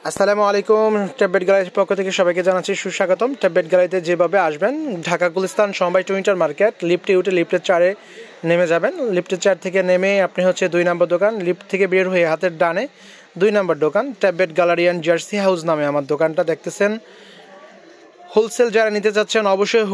আসসালামু আলাইকুম। ট্যাবলেট গ্যালারির পক্ষ থেকে সবাইকে জানাচ্ছি সুস্বাগতম। ট্যাবলেট গ্যালারিতে যেভাবে আসবেন, ঢাকা গুলিস্তান সমবায় টুইন্টার মার্কেট, লিফটে উঠে লিফটের 4-এ নেমে যাবেন। লিফটের 4 থেকে নেমে আপনি হচ্ছে 2 নম্বর দোকান, লিফট থেকে বের হয়ে হাতের ডানে 2 নম্বর দোকান, tablet gallery and jersey house নামে আমার দোকানটা দেখতেছেন। হোলসেল যারা নিতে চাচ্ছেন অবশ্যই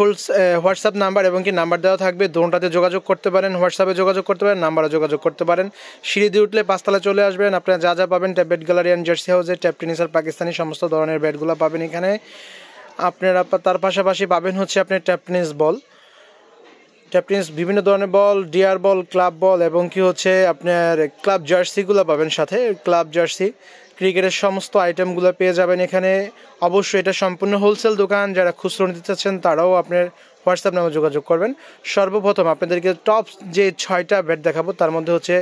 হোয়াটসঅ্যাপ নাম্বার এবং কি নাম্বার দেওয়া থাকবে, দোনটাতে যোগাযোগ করতে পারেন, হোয়াটসঅ্যাপে যোগাযোগ করতে পারেন, নাম্বারে যোগাযোগ করতে পারেন। সিঁড়ি দিয়ে উঠলে 5 তলায় চলে আসবেন, আপনারা যা যা পাবেন ট্যাবলেট গ্যালারি অ্যান্ড জার্সি হাউসে ট্যাপ টেনিসের পাকিস্তানি সমস্ত ধরনের ব্যাটগুলো পাবেন এখানে। আপনারা তার পাশাপাশি পাবেন হচ্ছে আপনার tap tennis ball, tap tennis বিভিন্ন ধরনের বল, ডিয়ার বল, ক্লাব বল এবং কি হচ্ছে আপনার ক্লাব জার্সিগুলো পাবেন, সাথে ক্লাব জার্সি, ক্রিকেটের সমস্ত আইটেমগুলো পেয়ে যাবেন এখানে। অবশ্যই এটা সম্পূর্ণ হোলসেল দোকান, যারা খুচরো নিতে চাচ্ছেন তারাও আপনার হোয়াটসঅ্যাপ নামে যোগাযোগ করবেন। সর্বপ্রথম আপনাদেরকে টপ যে 6টা ব্যাট দেখাবো তার মধ্যে হচ্ছে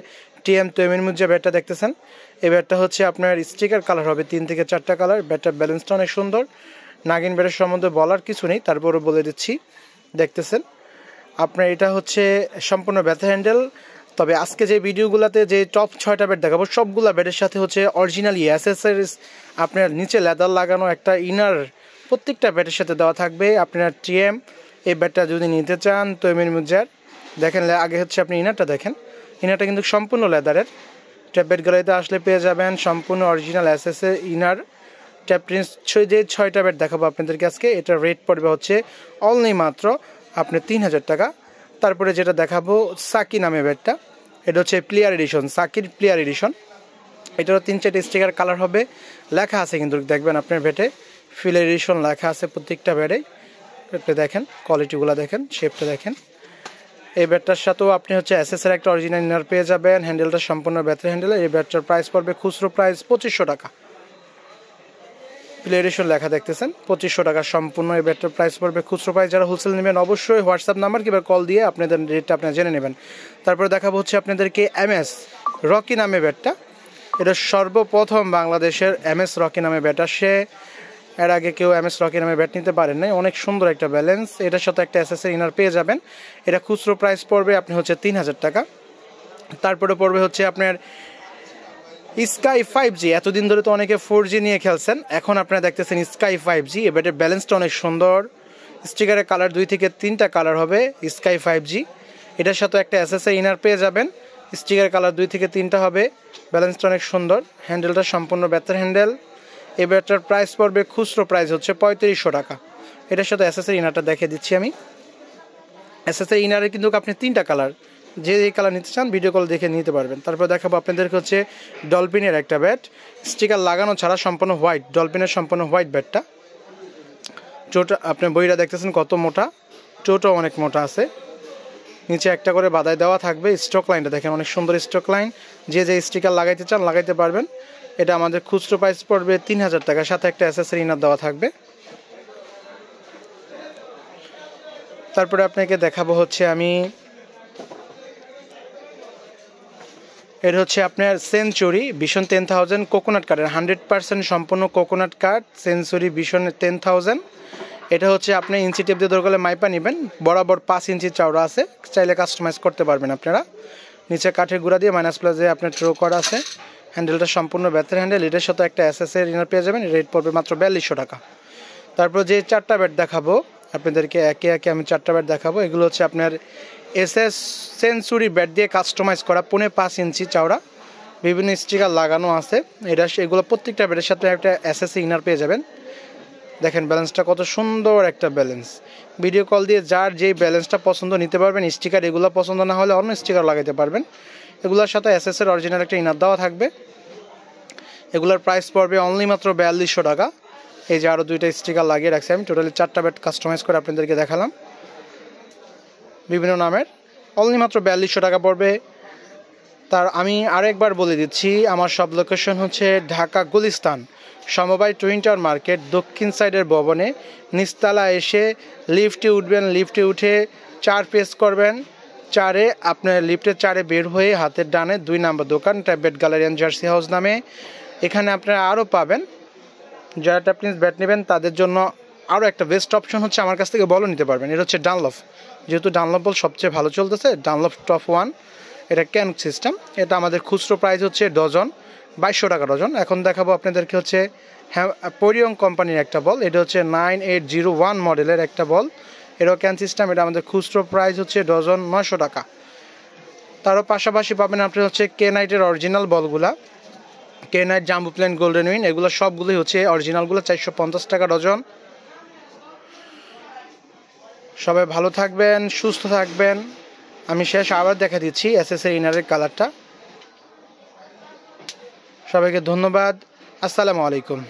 টিএম তৈমির যে ব্যাটটা দেখতেছেন, এই ব্যাটটা হচ্ছে আপনার স্টিকার কালার হবে 3 থেকে 4টা কালার। ব্যাটটার ব্যালেন্সটা অনেক সুন্দর। নাগিন ব্যাটের সম্বন্ধে বলার কিছু নেই, তারপরও বলে দিচ্ছি। দেখতেছেন আপনার এটা হচ্ছে সম্পূর্ণ ব্যাথ হ্যান্ডেল। তবে আজকে যে ভিডিওগুলোতে যে টপ 6টা ব্যাট দেখাবো সবগুলো ব্যাটের সাথে হচ্ছে অরিজিনালি অ্যাসেসরিজ আপনার নিচে লেদার লাগানো একটা ইনার প্রত্যেকটা ব্যাটের সাথে দেওয়া থাকবে। আপনার টিএম এই ব্যাটটা যদি নিতে চান তৈমির মুজার, দেখেন আগে হচ্ছে আপনি ইনারটা দেখেন, ইনারটা কিন্তু সম্পূর্ণ লেদারের। ট্যাবলেট গ্যালারিতে আসলে পেয়ে যাবেন সম্পূর্ণ অরিজিনাল অ্যাসেসের ইনার ট্যাপ টেনিস। যে 6টা ব্যাট দেখাবো আপনাদেরকে আজকে, এটার রেট পড়বে হচ্ছে অনলি মাত্র আপনি 3000 টাকা। তারপরে যেটা দেখাবো সাকি নামে ব্যাটটা, এটা হচ্ছে player addition, Shakir player addition. এটারও 3-4টা স্টিকার কালার হবে, লেখা আছে কিন্তু দেখবেন আপনার ব্যাটে ফিল এডিশন লেখা আছে প্রত্যেকটা ব্যাটে। এটা দেখেন, কোয়ালিটিগুলো দেখেন, শেপটা দেখেন। এই ব্যাটটার সাথেও আপনি হচ্ছে এসএসের একটা অরিজিনাল ইনার পেয়ে যাবেন। হ্যান্ডেলটা সম্পূর্ণ ব্যাটের হ্যান্ডেল। এই ব্যাটটার প্রাইস পড়বে খুচরো প্রাইস 2500 টাকা। প্লে এডিশন লেখা দেখতেছেন 2500 টাকা সম্পূর্ণ এই ব্যাটটার প্রাইস পড়বে খুচরো প্রাইস। যারা হোলসেল নেবেন অবশ্যই হোয়াটসঅ্যাপ নাম্বার কিংবা কল দিয়ে আপনাদের রেটটা আপনারা জেনে নেবেন। তারপরে দেখাবো হচ্ছে আপনাদেরকে এমএস রকি নামে ব্যাটটা। এটা সর্বপ্রথম বাংলাদেশের এমএস রকি নামে ব্যাট আসে, এর আগে কেউ এমএস রকি নামে ব্যাট নিতে পারেন নাই। অনেক সুন্দর একটা ব্যালেন্স, এটার সাথে একটা এসএসের ইনার পেয়ে যাবেন। এটা খুচরো প্রাইস পড়বে আপনি হচ্ছে 3000 টাকা। তারপরে পড়বে হচ্ছে আপনার স্কাই 5G। এতদিন ধরে তো অনেকে 4G নিয়ে খেলছেন, এখন আপনারা দেখতেছেন স্কাই 5G। এ ব্যাটের ব্যালেন্সটা অনেক সুন্দর, স্টিকারের কালার 2 থেকে 3টা কালার হবে স্কাই 5G। এটার সাথে একটা এসএসএর ইনার পেয়ে যাবেন, স্টিকারের কালার 2 থেকে 3টা হবে, ব্যালেন্সটা অনেক সুন্দর। হ্যান্ডেলটা সম্পূর্ণ ব্যাটের হ্যান্ডেল। এই ব্যাটটার প্রাইস পড়বে খুচরো প্রাইস হচ্ছে 3500 টাকা। এটার সাথে এসএসএর ইনারটা দেখে দিচ্ছি আমি। এসএসএর ইনারে কিন্তু আপনি 3টা কালার, যে কালার নিতে চান ভিডিও কল দেখে নিতে পারবেন। তারপর দেখাবো আপনাদেরকে হচ্ছে ডলফিনের একটা ব্যাট, স্টিকার লাগানো ছাড়া সম্পূর্ণ হোয়াইট, ডলফিনের সম্পূর্ণ হোয়াইট ব্যাটটা। চোটা আপনি বইটা দেখতেছেন কত মোটা, চোটাও অনেক মোটা আছে, নিচে একটা করে বাদায় দেওয়া থাকবে। স্টক লাইনটা দেখেন অনেক সুন্দর স্টক লাইন, যে স্টিকার লাগাইতে চান লাগাইতে পারবেন। এটা আমাদের খুচরো প্রাইস পড়বে 3000 টাকা, সাথে একটা এসএসএর ইনার দেওয়া থাকবে। তারপরে আপনাকে দেখাবো হচ্ছে আমি, এটা হচ্ছে আপনার সেঞ্চুরি ভিশন 10000 কোকোনাট কার্ডের 100% সম্পূর্ণ কোকোনাট কার্ড সেঞ্চুরি ভিশন 10000। এটা হচ্ছে আপনি ইঞ্চি টেপ দিয়ে দরকার মাইপা নেবেন, বরাবর 5 ইঞ্চি চওড়া আছে, চাইলে কাস্টমাইজ করতে পারবেন আপনারা। নিচে কাঠের গুঁড়া দিয়ে মাইনাস প্লাসে আপনার ট্রো করা আছে। হ্যান্ডেলটা সম্পূর্ণ ব্যাথের হ্যান্ডেল, এটার সাথে একটা এসএসের ইনার পেয়ে যাবেন। রেট পড়বে মাত্র 4200 টাকা। তারপর যে 4টা ব্যাট দেখাবো আপনাদেরকে, একে একে আমি 4টা ব্যাট দেখাবো। এগুলো হচ্ছে আপনার এসএস সেঞ্চুরি ব্যাট দিয়ে কাস্টমাইজ করা, 5.5 ইঞ্চি চওড়া, বিভিন্ন স্টিকার লাগানো আছে। এগুলো প্রত্যেকটা ব্যাটের সাথে একটা এসএসএ ইনার পেয়ে যাবেন। দেখেন ব্যালেন্সটা কত সুন্দর একটা ব্যালেন্স। ভিডিও কল দিয়ে যার যেই ব্যালেন্সটা পছন্দ নিতে পারবেন। স্টিকার এগুলো পছন্দ না হলে অন্য স্টিকার লাগাইতে পারবেন। এগুলোর সাথে এসএসের অরিজিনাল একটা ইনার দেওয়া থাকবে। এগুলোর প্রাইস পড়বে অনলি মাত্র 4200 টাকা। এই যে আরও 2টা স্টিকার লাগিয়ে রাখছি আমি, টোটালি 4টা ব্যাট কাস্টমাইজ করে আপনাদেরকে দেখালাম বিভিন্ন নামের, অনলি মাত্র 4200 টাকা পড়বে। তার আমি আরেকবার বলে দিচ্ছি, আমার সব লোকেশন হচ্ছে ঢাকা গুলিস্তান সমবায় টুইন্টার মার্কেট, দক্ষিণ সাইডের ভবনে নিচতলা এসে লিফটে উঠবেন, লিফটে উঠে 4 প্রেস করবেন, 4-এ আপনার লিফটের 4-এ বের হয়ে হাতের ডানে 2 নম্বর দোকান tablet gallery and jersey house নামে। এখানে আপনারা আরও পাবেন, যারা ট্যাপনিস ব্যাট নেবেন তাদের জন্য আরও একটা বেস্ট অপশন হচ্ছে আমার কাছ থেকে বলও নিতে পারবেন। এটা হচ্ছে ডানলফ, যেহেতু ডানলফ বল সবচেয়ে ভালো চলতেছে, ডানলফ টপ 1, এটা ক্যান সিস্টেম। এটা আমাদের খুচরো প্রাইস হচ্ছে ডজন 2200 টাকা ডজন। এখন দেখাবো আপনাদেরকে হচ্ছে পোরিয়ং কোম্পানির একটা বল, এটা হচ্ছে 9801 মডেলের একটা বল, এটাও ক্যান সিস্টেম। এটা আমাদের খুচরো প্রাইস হচ্ছে ডজন 900 টাকা। তারও পাশাপাশি পাবেন আপনি হচ্ছে কে নাইটের অরিজিনাল বলগুলা, K Knight jumbo plain golden win, এগুলো সবগুলোই হচ্ছে অরিজিনালগুলো 450 টাকা ডজন। সবাই ভালো থাকবেন, সুস্থ থাকবেন। আমি শেষ আবার দেখা দিচ্ছি এসএস এর ইনারের কালারটা। সবাইকে ধন্যবাদ, আসসালামু আলাইকুম।